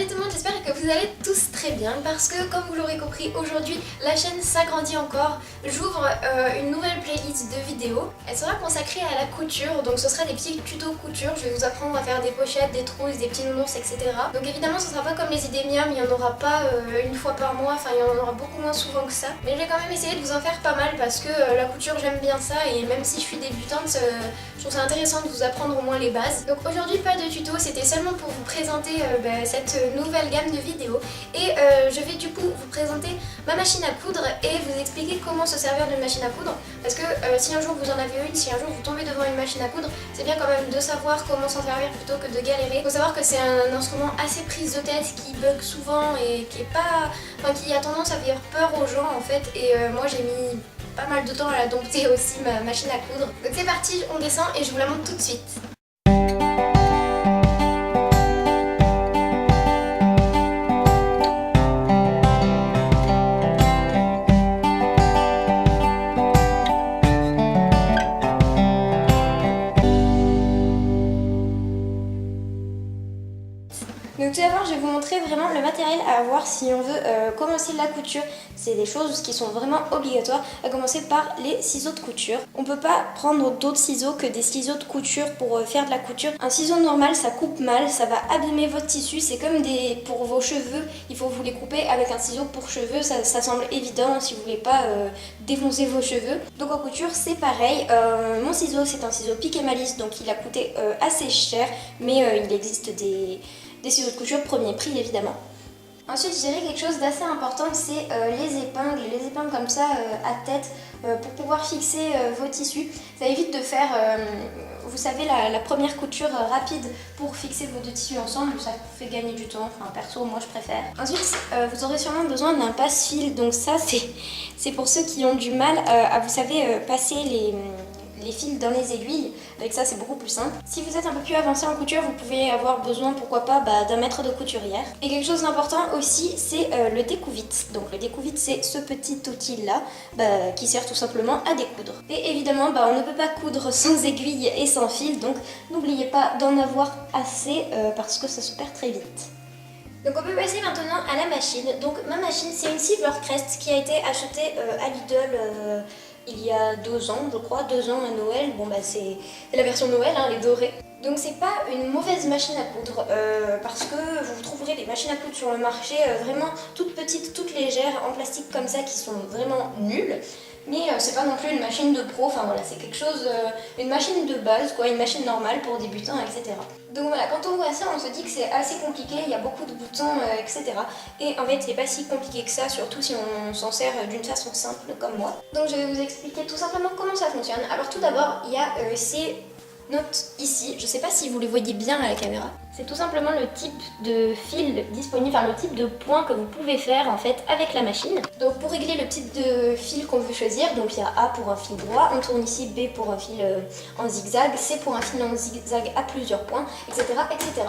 Salut tout le monde, j'espère que vous allez tous très bien parce que comme vous l'aurez compris aujourd'hui la chaîne s'agrandit encore. J'ouvre une nouvelle playlist de vidéos. Elle sera consacrée à la couture, donc ce sera des petits tutos couture. Je vais vous apprendre à faire des pochettes, des trousses, des petits nounours, etc. Donc évidemment ce sera pas comme les idées miam, il n'y en aura pas une fois par mois, enfin il y en aura beaucoup moins souvent que ça. Mais je vais quand même essayer de vous en faire pas mal parce que la couture j'aime bien ça et même si je suis débutante, je trouve ça intéressant de vous apprendre au moins les bases. Donc aujourd'hui pas de tuto, c'était seulement pour vous présenter cette nouvelle gamme de vidéos et je vais du coup vous présenter ma machine à coudre et vous expliquer comment se servir d'une machine à coudre parce que si un jour vous en avez une, si un jour vous tombez devant une machine à coudre, c'est bien quand même de savoir comment s'en servir plutôt que de galérer. Il faut savoir que c'est un instrument assez prise de tête qui bug souvent et qui est pas, enfin qui a tendance à faire peur aux gens en fait et moi j'ai mis pas mal de temps à la dompter aussi ma machine à coudre. Donc c'est parti, on descend et je vous la montre tout de suite. Donc tout d'abord je vais vous montrer vraiment le matériel à avoir si on veut commencer la couture. C'est des choses qui sont vraiment obligatoires, à commencer par les ciseaux de couture. On peut pas prendre d'autres ciseaux que des ciseaux de couture pour faire de la couture. Un ciseau normal ça coupe mal, ça va abîmer votre tissu, c'est comme pour vos cheveux, il faut vous les couper avec un ciseau pour cheveux, ça semble évident si vous voulez pas défoncer vos cheveux. Donc en couture c'est pareil, mon ciseau c'est un ciseau Pic et Malice donc il a coûté assez cher mais il existe des ciseaux de couture premier prix évidemment. Ensuite je dirais quelque chose d'assez important, c'est les épingles comme ça à tête pour pouvoir fixer vos tissus. Ça évite de faire, vous savez, la première couture rapide pour fixer vos deux tissus ensemble, ça vous fait gagner du temps, enfin perso moi je préfère. Ensuite vous aurez sûrement besoin d'un passe-fil, donc ça c'est pour ceux qui ont du mal à, vous savez, passer les fils dans les aiguilles. Avec ça c'est beaucoup plus simple. Si vous êtes un peu plus avancé en couture, vous pouvez avoir besoin pourquoi pas d'un maître de couturière. Et quelque chose d'important aussi c'est le découvite. Donc le découvite c'est ce petit outil là qui sert tout simplement à découdre. Et évidemment on ne peut pas coudre sans aiguille et sans fil, donc n'oubliez pas d'en avoir assez parce que ça se perd très vite. Donc on peut passer maintenant à la machine. Donc ma machine c'est une Silvercrest qui a été achetée à Lidl il y a 2 ans je crois, 2 ans à Noël. Bon c'est la version Noël, hein, les dorés. Donc c'est pas une mauvaise machine à coudre parce que vous trouverez des machines à coudre sur le marché vraiment toutes petites, toutes légères en plastique comme ça qui sont vraiment nulles. Mais c'est pas non plus une machine de pro, enfin voilà, c'est quelque chose, une machine de base quoi, une machine normale pour débutants, etc. Donc voilà, quand on voit ça, on se dit que c'est assez compliqué, il y a beaucoup de boutons, etc. Et en fait, c'est pas si compliqué que ça, surtout si on s'en sert d'une façon simple comme moi. Donc je vais vous expliquer tout simplement comment ça fonctionne. Alors tout d'abord, il y a ces notes ici, je sais pas si vous les voyez bien à la caméra. C'est tout simplement le type de fil disponible, enfin le type de point que vous pouvez faire en fait avec la machine. Donc pour régler le type de fil qu'on veut choisir, donc il y a A pour un fil droit, on tourne ici B pour un fil en zigzag, C pour un fil en zigzag à plusieurs points, etc. etc.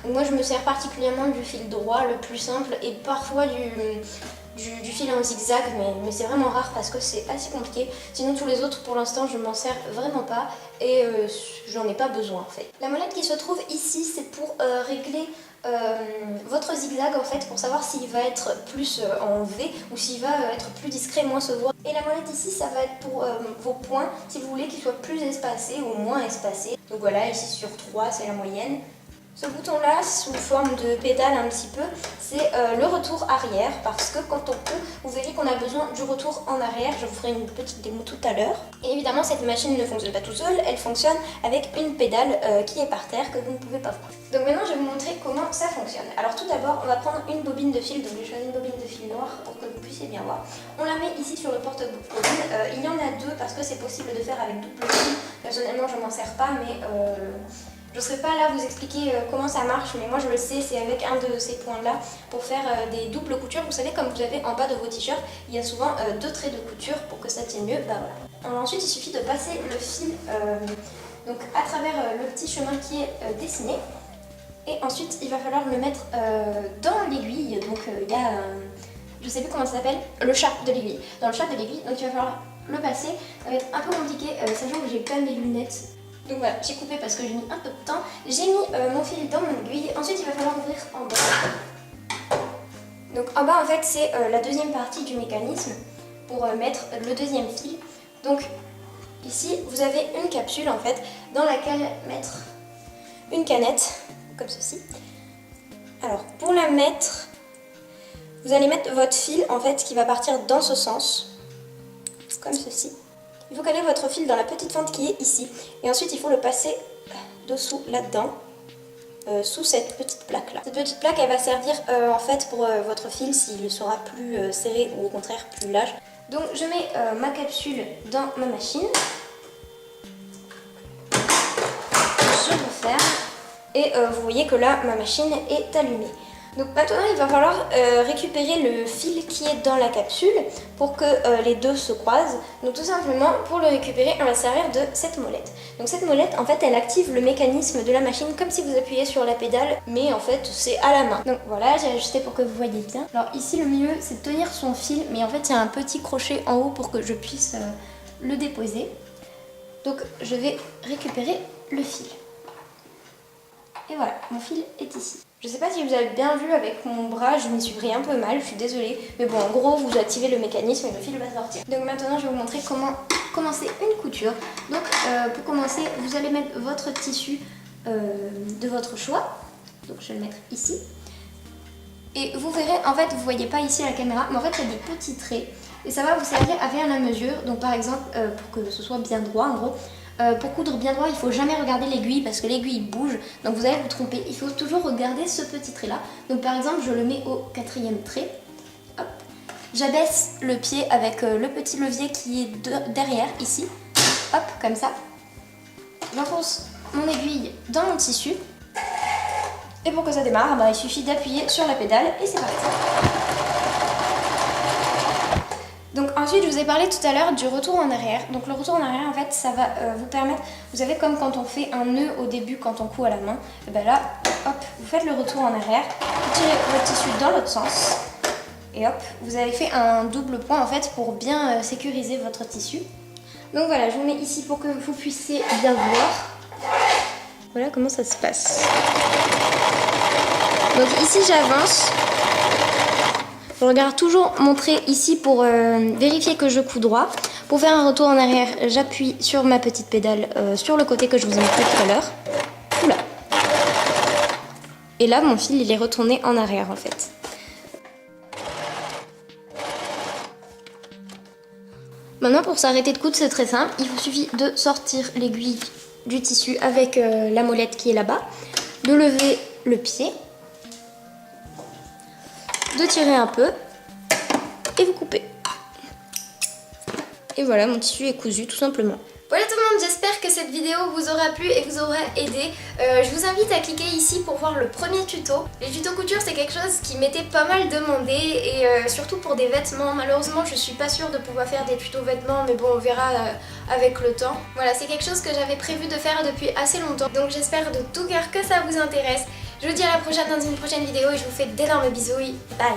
Donc moi je me sers particulièrement du fil droit, le plus simple, et parfois du fil en zigzag, mais c'est vraiment rare parce que c'est assez compliqué. Sinon tous les autres pour l'instant je m'en sers vraiment pas et j'en ai pas besoin en fait. La molette qui se trouve ici c'est pour régler votre zigzag en fait, pour savoir s'il va être plus en V ou s'il va être plus discret, moins se voir. Et la molette ici ça va être pour vos points, si vous voulez qu'ils soient plus espacés ou moins espacés. Donc voilà, ici sur 3 c'est la moyenne. Ce bouton là, sous forme de pédale un petit peu, c'est le retour arrière parce que quand on coupe, vous verrez qu'on a besoin du retour en arrière. Je vous ferai une petite démo tout à l'heure. Et évidemment cette machine ne fonctionne pas toute seule, elle fonctionne avec une pédale qui est par terre que vous ne pouvez pas voir. Donc maintenant je vais vous montrer comment ça fonctionne. Alors tout d'abord on va prendre une bobine de fil, donc j'ai choisi une bobine de fil noir pour que vous puissiez bien voir. On la met ici sur le porte-bobine, il y en a 2 parce que c'est possible de faire avec double fil. Personnellement je m'en sers pas mais... je ne serai pas là à vous expliquer comment ça marche, mais moi je le sais, c'est avec un de ces points-là pour faire des doubles coutures. Vous savez, comme vous avez en bas de vos t-shirts, il y a souvent 2 traits de couture pour que ça tienne mieux. Bah voilà. Alors, ensuite, il suffit de passer le fil donc à travers le petit chemin qui est dessiné. Et ensuite, il va falloir le mettre dans l'aiguille. Donc il y a, je sais plus comment ça s'appelle, le chat de l'aiguille. Dans le chat de l'aiguille, donc il va falloir le passer. Ça va être un peu compliqué, sachant que j'ai pas mes lunettes. Donc voilà, j'ai coupé parce que j'ai mis un peu de temps. J'ai mis mon fil dans mon aiguille. Ensuite, il va falloir ouvrir en bas. Donc en bas en fait c'est la deuxième partie du mécanisme pour mettre le deuxième fil. Donc ici vous avez une capsule en fait dans laquelle mettre une canette comme ceci. Alors pour la mettre, vous allez mettre votre fil en fait qui va partir dans ce sens, comme ceci. Il faut caler votre fil dans la petite fente qui est ici et ensuite il faut le passer dessous là-dedans, sous cette petite plaque là. Cette petite plaque elle va servir en fait pour votre fil s'il sera plus serré ou au contraire plus large. Donc je mets ma capsule dans ma machine, je referme et vous voyez que là ma machine est allumée. Donc maintenant il va falloir récupérer le fil qui est dans la capsule pour que les deux se croisent. Donc tout simplement pour le récupérer on va se servir de cette molette. Donc cette molette en fait elle active le mécanisme de la machine comme si vous appuyez sur la pédale mais en fait c'est à la main. Donc voilà, j'ai ajusté pour que vous voyez bien. Alors ici le mieux c'est de tenir son fil mais en fait il y a un petit crochet en haut pour que je puisse le déposer. Donc je vais récupérer le fil. Et voilà, mon fil est ici. Je sais pas si vous avez bien vu avec mon bras, je m'y suis pris un peu mal, je suis désolée. Mais bon, en gros, vous activez le mécanisme et le fil va sortir. Donc maintenant, je vais vous montrer comment commencer une couture. Donc pour commencer, vous allez mettre votre tissu de votre choix. Donc je vais le mettre ici. Et vous verrez, en fait, vous voyez pas ici à la caméra, mais en fait, il y a des petits traits. Et ça va vous servir à faire la mesure. Donc par exemple, pour que ce soit bien droit, en gros. Pour coudre bien droit, il ne faut jamais regarder l'aiguille parce que l'aiguille bouge, donc vous allez vous tromper. Il faut toujours regarder ce petit trait là. Donc par exemple, je le mets au 4e trait. Hop. J'abaisse le pied avec le petit levier qui est derrière ici. Hop, comme ça. J'enfonce mon aiguille dans mon tissu. Et pour que ça démarre, il suffit d'appuyer sur la pédale et c'est parti. Donc ensuite, je vous ai parlé tout à l'heure du retour en arrière. Donc le retour en arrière, en fait, ça va vous permettre, vous savez comme quand on fait un nœud au début quand on coud à la main, et bien là, hop, vous faites le retour en arrière, vous tirez votre tissu dans l'autre sens, et hop, vous avez fait un double point en fait pour bien sécuriser votre tissu. Donc voilà, je vous mets ici pour que vous puissiez bien voir. Voilà comment ça se passe. Donc ici, j'avance. Je regarde toujours montrer ici pour vérifier que je couds droit. Pour faire un retour en arrière, j'appuie sur ma petite pédale sur le côté que je vous ai montré tout à l'heure. Oula. Et là, mon fil, il est retourné en arrière en fait. Maintenant, pour s'arrêter de coudre, c'est très simple. Il vous suffit de sortir l'aiguille du tissu avec la molette qui est là-bas, de lever le pied, de tirer un peu et vous coupez. Et voilà, mon tissu est cousu tout simplement. Voilà tout le monde, j'espère que cette vidéo vous aura plu et vous aura aidé. Je vous invite à cliquer ici pour voir le premier tuto. Les tutos couture c'est quelque chose qui m'était pas mal demandé et surtout pour des vêtements. Malheureusement je suis pas sûre de pouvoir faire des tutos vêtements mais bon on verra avec le temps. Voilà, c'est quelque chose que j'avais prévu de faire depuis assez longtemps. Donc j'espère de tout cœur que ça vous intéresse. Je vous dis à la prochaine dans une prochaine vidéo et je vous fais d'énormes bisous. Bye.